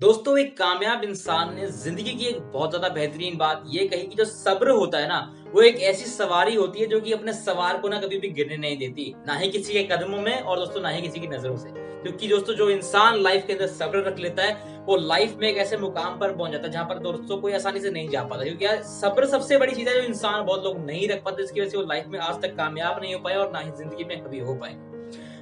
दोस्तों एक कामयाब इंसान ने जिंदगी की एक बहुत ज्यादा बेहतरीन बात ये कही कि जो सब्र होता है ना वो एक ऐसी सवारी होती है जो कि अपने सवार को ना कभी भी गिरने नहीं देती, ना ही किसी के कदमों में और दोस्तों ना ही किसी की नजरों से। क्योंकि दोस्तों जो इंसान लाइफ के अंदर सब्र रख लेता है वो लाइफ में एक ऐसे मुकाम पर पहुंच जाता है जहां पर दोस्तों कोई आसानी से नहीं जा पाता। क्योंकि यार सब्र सबसे बड़ी चीज है जो इंसान बहुत लोग नहीं रख पाते, इसकी वजह से वो लाइफ में आज तक कामयाब नहीं हो पाए और ना ही जिंदगी में कभी हो पाए।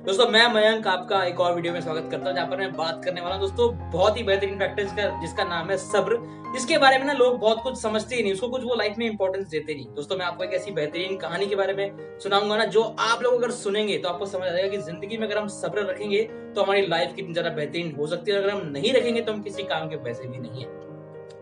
दोस्तों मैं मयंक आपका एक और वीडियो में स्वागत करता हूं जहां पर मैं बात करने वाला हूं दोस्तों बहुत ही बेहतरीन फैक्टर जिसका नाम है सब्र। इसके बारे में ना लोग बहुत कुछ समझते ही नहीं, उसको कुछ वो लाइफ में इंपॉर्टेंस देते नहीं। दोस्तों मैं आपको एक ऐसी बेहतरीन कहानी के बारे में सुनाऊंगा ना जो आप लोग अगर सुनेंगे तो आपको समझ आ जाएगा कि जिंदगी में अगर हम सब्र रखेंगे तो हमारी लाइफ कितनी ज्यादा बेहतरीन हो सकती है, और अगर हम नहीं रखेंगे तो हम किसी काम के वैसे भी नहीं है।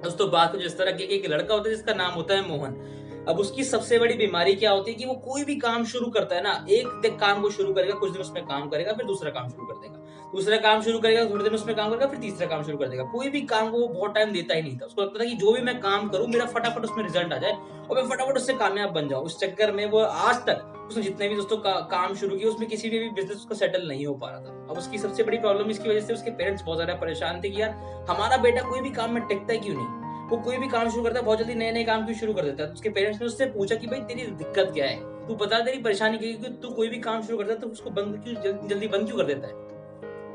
दोस्तों बात कुछ इस तरह की कि एक लड़का होता है जिसका नाम होता है मोहन। अब उसकी सबसे बड़ी बीमारी क्या होती है कि वो कोई भी काम शुरू करता है ना, एक काम को शुरू करेगा, कुछ दिन उसमें काम करेगा, फिर दूसरा काम शुरू कर देगा, दूसरा काम शुरू करेगा, थोड़े दिन उसमें काम करेगा, फिर तीसरा काम शुरू कर देगा। कोई भी काम को वो बहुत टाइम देता ही नहीं था। उसको लगता था कि जो भी मैं काम करूं मेरा फटाफट उसमें रिजल्ट आ जाए और मैं फटाफट उससे कामयाब बन जाऊं। उस चक्कर में वो आज तक उसने जितने भी दोस्तों काम शुरू किए उसमें किसी भी बिजनेस उसका सेटल नहीं हो पा रहा था। अब उसकी सबसे बड़ी प्रॉब्लम इसकी वजह से उसके पेरेंट्स बहुत ज्यादा परेशान थे कि यार हमारा बेटा कोई भी काम में टिकता है क्यों नहीं, वो कोई भी काम शुरू करता है बहुत जल्दी नए नए काम क्यों शुरू कर देता है। तो उसके पेरेंट्स ने उससे पूछा कि भाई तेरी दिक्कत क्या है, तू बता तेरी परेशानी क्या है, क्योंकि तू कोई भी काम शुरू करता है तो उसको बंद क्यों जल्दी बंद क्यों कर देता है।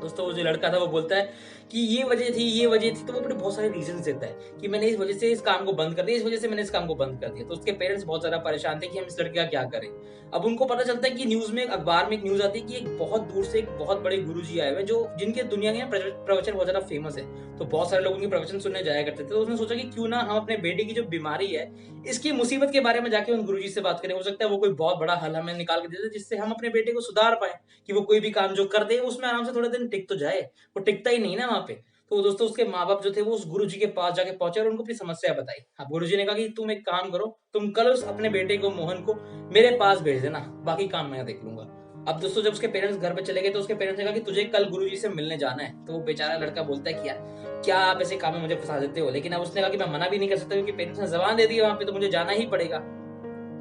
दोस्तों वो जो लड़का था वो बोलता है कि ये वजह थी, तो वो अपने बहुत सारे रीजन देता है कि मैंने इस वजह से इस काम को बंद कर दिया, इस वजह से मैंने इस काम को बंद कर दिया। तो उसके पेरेंट्स बहुत ज्यादा परेशान थे कि हम इस लड़के का क्या करें। अब उनको पता चलता है कि न्यूज में, अखबार में एक न्यूज आती है कि एक बहुत दूर से एक बहुत बड़े गुरुजी आए हुए हैं जो जिनके दुनिया के प्रवचन बहुत ज्यादा फेमस है। तो बहुत सारे लोग उनके प्रवचन सुनने जाया करते थे। तो उसने सोचा कि क्यों ना हम अपने बेटे की जो बीमारी है, इसकी मुसीबत के बारे में जाके उन गुरुजी से बात करें, हो सकता है वो कोई बहुत बड़ा हल हमें निकाल के दे दे जिससे हम अपने बेटे को सुधार पाए, कि वो कोई भी काम जो कर दे उसमें आराम से थोड़े दिन टिक तो जाए। वो टिकता ही नहीं ना वहां पे। तो दोस्तों उसके माँ बाप जो थे वो उस गुरुजी के पास जाके पहुंचे और उनको अपनी समस्या बताई। अब गुरुजी ने कहा कि तुम एक काम करो, तुम कल उस अपने बेटे को मोहन को मेरे पास भेज देना, बाकी काम मैं देख लूंगा। अब दोस्तों जब उसके पेरेंट्स घर पे चले गए तो उसके पेरेंट्स ने कहा कि तुझे कल गुरुजी से मिलने जाना है। तो वो बेचारा लड़का बोलता है कि यार क्या आप ऐसे काम में मुझे फंसा देते हो, लेकिन अब उसने कहा कि मैं मना भी नहीं कर सकता क्योंकि पेरेंट्स ने जबान दे दी है वहां पे, तो मुझे जाना ही पड़ेगा।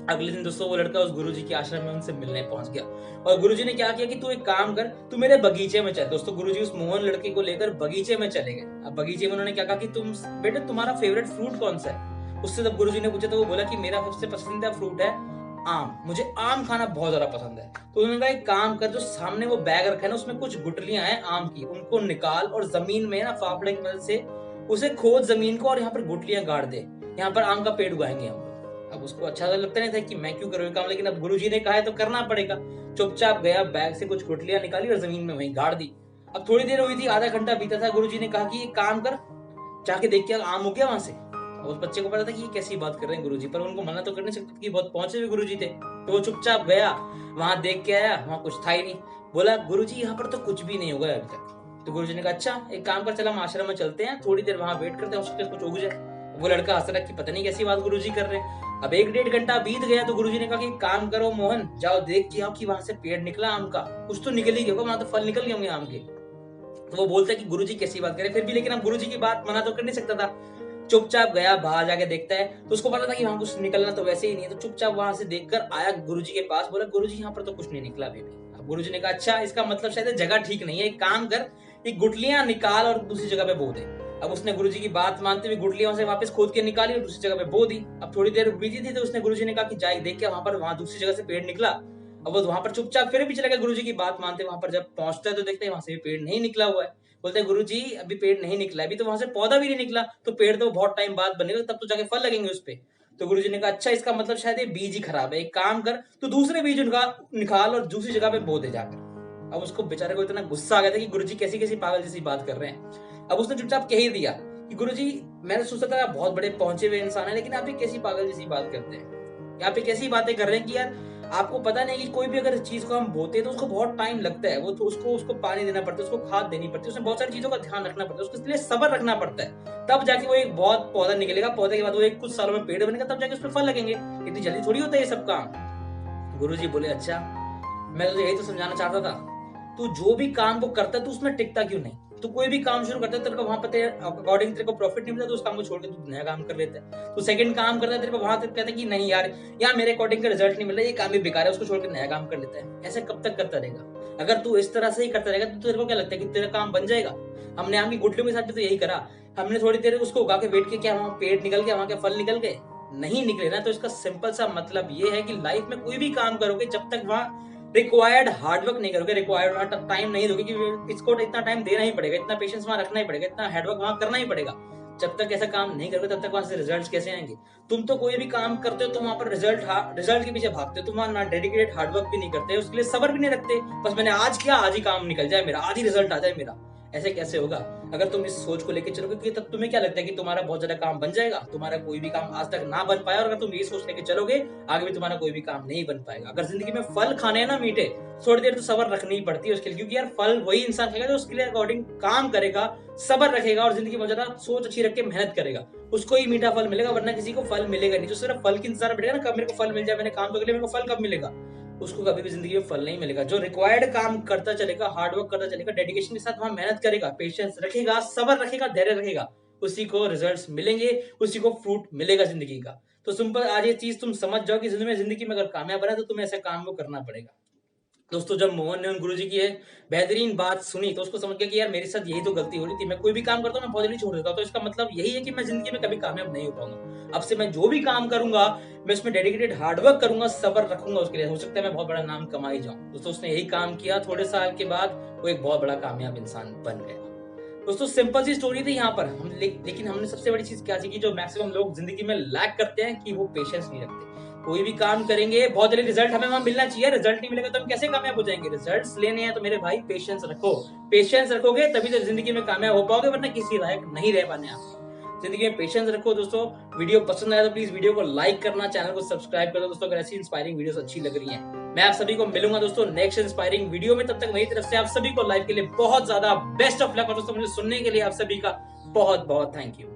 अगले दिन दोस्तों वो लड़का उस गुरुजी के आश्रम में उनसे मिलने पहुंच गया और गुरुजी ने क्या किया कि तू एक काम कर, तू मेरे बगीचे में चल। दोस्तों गुरुजी उस मोहन लड़के को लेकर बगीचे में चले गए। अब बगीचे में उन्होंने क्या कहा कि तुम बेटे तुम्हारा फेवरेट फ्रूट कौन सा है। उससे जब गुरुजी ने पूछा तो वो बोला कि मेरा सबसे पसंदीदा फ्रूट है आम, मुझे आम खाना बहुत ज्यादा पसंद है। तो उन्होंने कहा एक काम कर, जो सामने वो बैग रखा है ना उसमें कुछ गुठलियां हैं आम की, उनको निकाल और जमीन में ना फावड़े की मदद से उसे खोद जमीन को और यहाँ पर गुठलियां गाड़ दे, यहाँ पर आम का पेड़ उगाएंगे हम। अब उसको अच्छा तो लगता नहीं था कि मैं क्यों करूँ काम, लेकिन अब गुरुजी ने कहा है तो करना पड़ेगा। चुपचाप गया, बैग से कुछ गुठलियां निकाली और जमीन में वहीं गाड़ दी। अब थोड़ी देर हुई थी, आधा घंटा बीता था। गुरुजी ने कहा कि एक काम कर, जाके देख के आम हो गया वहां से। अब उस बच्चे को पता था कि ये कैसी बात कर रहे हैं गुरुजी, पर उनको मना तो कर नहीं सकते कि बहुत पहुंचे हुए गुरुजी थे। तो वो चुपचाप गया, वहां देख के आया, वहां कुछ था ही नहीं। बोला गुरुजी यहाँ पर तो कुछ भी नहीं होगा अभी तक। तो गुरुजी ने कहा अच्छा एक काम कर, चल हम आश्रम में चलते हैं, थोड़ी देर वहां वेट करते हैं, उसके कुछ उग जाए। वो लड़का हंस रहा कि पता नहीं कैसी बात गुरुजी कर रहे हैं। अब एक डेढ़ घंटा बीत गया तो गुरुजी ने कहा कि काम करो मोहन, जाओ देख के आओ कि वहां से पेड़ निकला आम का, कुछ तो निकल ही गया होगा, वहां तो फल निकल गए होंगे आम के। तो वो बोलता है कि गुरुजी कैसी बात करे, फिर भी लेकिन अब गुरुजी की बात मना तो कर नहीं सकता था। चुपचाप गया, बाहर जाके देखता है तो उसको पता था कि वहां कुछ निकलना तो वैसे ही नहीं है। तो चुपचाप वहां से देखकर आया गुरुजी के पास, बोला गुरुजी यहाँ पर तो कुछ नहीं निकला अभी भी। अब गुरुजी ने कहा अच्छा इसका मतलब शायद जगह ठीक नहीं है, एक काम कर, एक गुठलियां निकाल और दूसरी जगह पे बो दे। अब उसने गुरुजी की बात मानते हुए गुठलियां से वापस खोद के निकाली और दूसरी जगह पे बो दी। अब थोड़ी देर बीती थी तो उसने गुरुजी ने कहा कि जाए देख के, वहां दूसरी जगह से पेड़ निकला। अब वो वहां पर चुपचाप फिर भी चला गया गुरुजी की बात मानते। वहां पर जब पहुंचता है तो देखते हैं वहां से भी पेड़ नहीं निकला हुआ है। बोलते हैं गुरुजी अभी पेड़ नहीं निकला, अभी तो वहां से पौधा भी नहीं निकला, तो पेड़ तो बहुत टाइम बाद बनेगा, तब तो जाके फल लगेंगे उस पे। तो गुरुजी ने कहा अच्छा इसका मतलब शायद ये बीज ही खराब है, एक काम कर तो दूसरे बीज उनका निकाल और दूसरी जगह पे बो दे जाकर। अब उसको बेचारे को इतना गुस्सा आ गया था कि गुरुजी कैसी कैसी पागल जैसी बात कर रहे हैं। अब उसने चुपचाप कह ही दिया कि गुरुजी मैंने सोचा था आप बहुत बड़े पहुंचे हुए इंसान है, लेकिन आप ये कैसी पागल जैसी बात करते हैं, यहाँ पे कैसी बातें कर रहे हैं कि यार आपको पता नहीं कि कोई भी अगर चीज को हम बोते हैं तो उसको बहुत टाइम लगता है, वो तो उसको उसको पानी देना पड़ता है, उसको खाद देनी पड़ती है, उसमें बहुत सारी चीजों का ध्यान रखना पड़ता है, उसको इसलिए सब्र रखना पड़ता है, तब जाके वो एक बहुत पौधा निकलेगा, पौधे के बाद वो एक कुछ सालों में पेड़ बनेगा, तब जाके उसमें फल लगेंगे। इतनी जल्दी थोड़ी होता है ये सब काम। गुरु जी बोले अच्छा मैं तो यही तो समझाना चाहता था, तू जो भी काम वो करता है तू उसमें टिकता क्यों नहीं? तू कोई भी काम शुरू करता है, तेरे को वहां पर अकॉर्डिंग तेरे को प्रॉफिट नहीं मिलता, तो उस काम को छोड़ के तू नया काम कर लेता है। तू सेकंड काम करता है, तेरे को वहां तक कहता है कि नहीं यार, यहाँ मेरे अकॉर्डिंग का रिजल्ट नहीं मिल रहा, ये काम भी बेकार है, उसको छोड़ के नया काम कर लेता है। ऐसे कब तक करता रहेगा? अगर तू इस तरह से ही करता रहेगा तो तेरे को क्या लगता है कि तेरा काम बन जाएगा? हमने आम की गुठलियों के साथ भी तो यही करा। हमने थोड़ी देर उसको उगा के वेट किया, क्या वहां पेड़ निकल गया, वहां के फल निकल गए? नहीं निकले ना। तो इसका सिंपल सा मतलब ये है कि लाइफ में कोई भी काम करोगे, जब तक वहां रिक्वायर्ड हार्डवर्क नहीं करोगे, रिक्वायर्ड टाइम नहीं दोगे कि इसको इतना टाइम देना ही पड़ेगा, इतना पेशेंस वहां रखना ही पड़ेगा, इतना हार्डवर्क वहां करना ही पड़ेगा, जब तक ऐसा काम नहीं करोगे तब तक वहां से रिजल्ट्स कैसे आएंगे? तुम तो कोई भी काम करते हो तो वहां पर रिजल्ट के पीछे भागते हो, तुम वहां ना डेडिकेटेड हार्डवर्क भी नहीं करते, उसके लिए सब्र भी नहीं रखते। बस मैंने आज किया, आज ही काम निकल जाए मेरा, आज ही रिजल्ट आ जाए मेरा। ऐसे कैसे होगा? अगर तुम इस सोच को लेकर चलोगे कि तब तुम्हें क्या लगता है कि तुम्हारा बहुत ज्यादा काम बन जाएगा? तुम्हारा कोई भी काम आज तक ना बन पाया, और अगर तुम ये सोच लेके चलोगे आगे भी तुम्हारा कोई भी काम नहीं बन पाएगा। अगर जिंदगी में फल खाने हैं ना मीठे, थोड़ी देर तो सब्र रखनी ही पड़ती है उसके लिए, क्योंकि यार फल वही इंसान खाएगा जो उसके लिए अकॉर्डिंग काम करेगा, सब्र रखेगा और जिंदगी में ज्यादा सोच अच्छी रख के मेहनत करेगा, उसको ही मीठा फल मिलेगा, वरना किसी को फल मिलेगा नहीं। जो सिर्फ फल के इंतजार बैठेगा ना, कब मेरे को फल मिल जाए, मैंने काम तो कर लिया, मेरे को फल कब मिलेगा, उसको कभी भी जिंदगी में फल नहीं मिलेगा। जो रिक्वायर्ड काम करता चलेगा, हार्डवर्क करता चलेगा, डेडिकेशन के साथ वहां मेहनत करेगा, पेशेंस रखेगा, सब्र रखेगा, धैर्य रखेगा, उसी को रिजल्ट्स मिलेंगे, उसी को फ्रूट मिलेगा जिंदगी का। तो सिंपल आज ये चीज तुम समझ जाओ कि जिंदगी में अगर कामयाब बना तो तुम्हें ऐसा काम को करना पड़ेगा। दोस्तों, जब मोहन ने उन गुरुजी की ये बेहतरीन बात सुनी तो उसको समझ गया कि यार मेरे साथ यही तो गलती हो रही थी, मैं कोई भी काम करता हूँ मैं बहुत जल्दी छोड़ देता हूँ, तो इसका मतलब यही है कि मैं जिंदगी में कभी कामयाब नहीं हो पाऊंगा। अब से मैं जो भी काम करूंगा मैं उसमें डेडिकेटेड हार्डवर्क करूंगा, सब्र रखूंगा उसके लिए, हो सकता है मैं बहुत बड़ा नाम कमा ही जाऊं। दोस्तों, उसने यही काम किया, थोड़े साल के बाद वो एक बहुत बड़ा कामयाब इंसान बन गया। दोस्तों, सिंपल सी स्टोरी थी यहाँ पर हम लेकिन हमने सबसे बड़ी चीज क्या सीखी, जो मैक्सिमम लोग जिंदगी में लैक करते हैं, कि वो पेशेंस नहीं रखते। कोई भी काम करेंगे बहुत जल्दी रिजल्ट हमें वहां मिलना चाहिए, रिजल्ट नहीं मिलेगा तो हम कैसे कामयाब हो जाएंगे? रिजल्ट्स लेने हैं तो मेरे भाई पेशेंस रखो, पेशेंस रखोगे तभी तो जिंदगी में कामयाब हो पाओगे, वरना किसी लायक नहीं रह पाने आप। जिंदगी में पेशेंस रखो। दोस्तों, वीडियो पसंद आया तो प्लीज वीडियो को लाइक करना, चैनल को सब्सक्राइब कर दो दोस्तों, अगर ऐसी इंस्पायरिंग वीडियोस अच्छी लग रही हैं। मैं आप सभी को मिलूंगा दोस्तों नेक्स्ट इंस्पायरिंग वीडियो में, तब तक मेरी तरफ से आप सभी को लाइफ के लिए बहुत ज्यादा बेस्ट ऑफ लक, और दोस्तों मुझे सुनने के लिए आप सभी का बहुत बहुत थैंक यू।